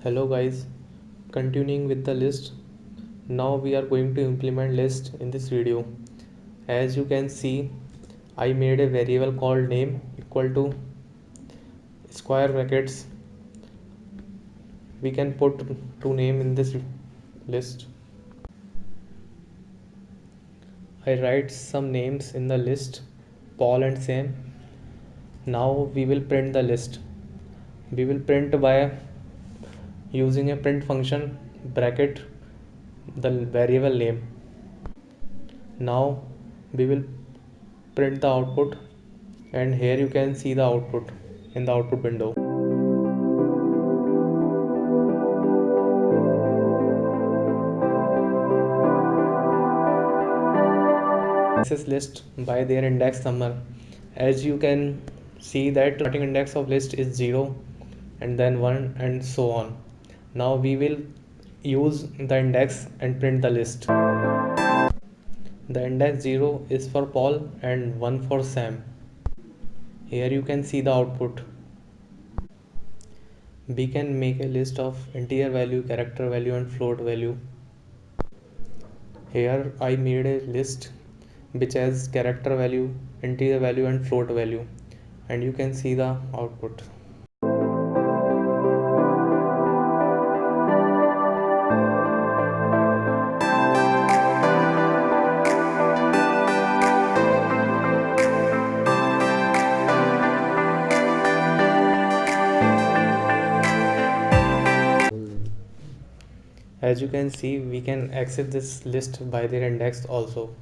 Hello guys, continuing with the list. Now we are going to implement list in this video. As you can see, I made a variable called name equal to square brackets. We can put two name in this list. I write some names in the list, Paul and Sam. Now we will print the list. We will print by using a print function bracket the variable name. Now we will print the output, and here you can see the output in the output window. Access list by their index number. As you can see that starting index of list is 0 and then 1 and so on. Now we will use the index and print the list. The index 0 is for Paul and 1 for Sam. Here you can see the output. We can make a list of integer value, character value and float value. Here I made a list which has character value, integer value and float value, and you can see the output. As you can see, we can access this list by their index also.